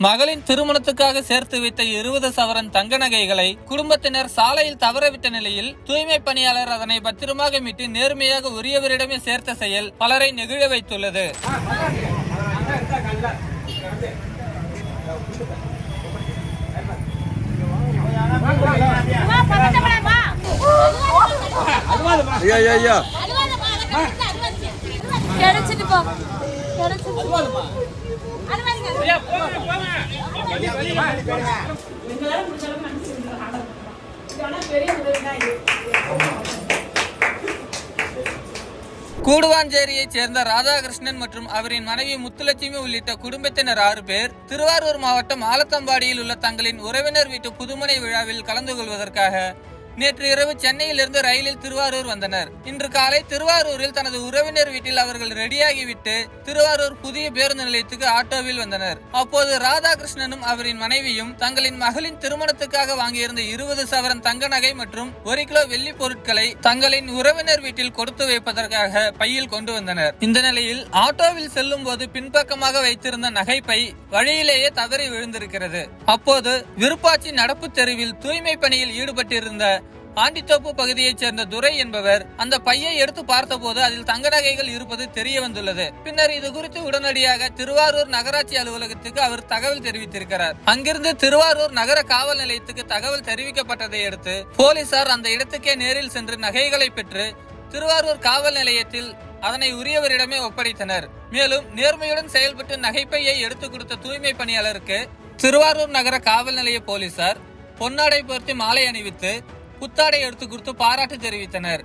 மகளின் திருமணத்துக்காக சேர்த்து வைத்த 20 சவரன் தங்க நகைகளை குடும்பத்தினர் சாலையில் தவறவிட்ட நிலையில் தூய்மை பணியாளர் அதனை பத்திரமாக மீட்டு நேர்மையாக உரியவரிடமே சேர்த்த செயல் பலரை நெகிழ வைத்துள்ளது. கூடுவாஞ்சேரியைச் சேர்ந்த ராதாகிருஷ்ணன் மற்றும் அவரின் மனைவி முத்துலட்சுமி உள்ளிட்ட குடும்பத்தினர் 6 பேர் திருவாரூர் மாவட்டம் ஆலத்தம்பாடியில் உள்ள தங்களின் உறவினர் வீட்டு புதுமனை விழாவில் கலந்து கொள்வதற்காக நேற்று இரவு சென்னையிலிருந்து ரயிலில் திருவாரூர் வந்தனர். இன்று காலை திருவாரூரில் தனது உறவினர் வீட்டில் அவர்கள் ரெடியாகிவிட்டு திருவாரூர் புதிய பேருந்து நிலையத்துக்கு ஆட்டோவில் வந்தனர். அப்போது ராதாகிருஷ்ணனும் அவரின் மனைவியும் தங்களின் மகளின் திருமணத்துக்காக வாங்கியிருந்த 20 சவரன் தங்க நகை மற்றும் 1 கிலோ வெள்ளி பொருட்களை தங்களின் உறவினர் வீட்டில் கொடுத்து வைப்பதற்காக பையில் கொண்டு வந்தனர். இந்த நிலையில் ஆட்டோவில் செல்லும் போது பின்பக்கமாக வைத்திருந்த நகைப்பை வழியிலேயே தவறி விழுந்திருக்கிறது. அப்போது விருப்பாச்சி நடப்பு தெருவில் தூய்மை பணியில் ஈடுபட்டிருந்த ஆண்டித்தோப்பு பகுதியைச் சேர்ந்த துரை என்பவர் அந்த பையை எடுத்து பார்த்தபோது அதில் தங்க நகைகள் இருப்பது தெரிய வந்துள்ளது. பின்னர் இது குறித்து உடனடியாக திருவாரூர் நகராட்சி அலுவலகத்துக்கு அவர் தகவல் தெரிவித்திருக்கிறார். அங்கிருந்து திருவாரூர் நகர காவல் நிலையத்துக்கு தகவல் தெரிவிக்கப்பட்டதை அடுத்து போலீசார் அந்த இடத்துக்கே நேரில் சென்று நகைகளை பெற்று திருவாரூர் காவல் நிலையத்தில் அதனை உரியவரிடமே ஒப்படைத்தனர். மேலும் நேர்மையுடன் செயல்பட்டு நகைப்பையை எடுத்துக் கொடுத்த தூய்மை பணியாளருக்கு திருவாரூர் நகர காவல் நிலைய போலீசார் பொன்னாடை பொருத்தி மாலை அணிவித்து புத்தாடை எடுத்து கொடுத்து பாராட்டு தெரிவித்தனர்.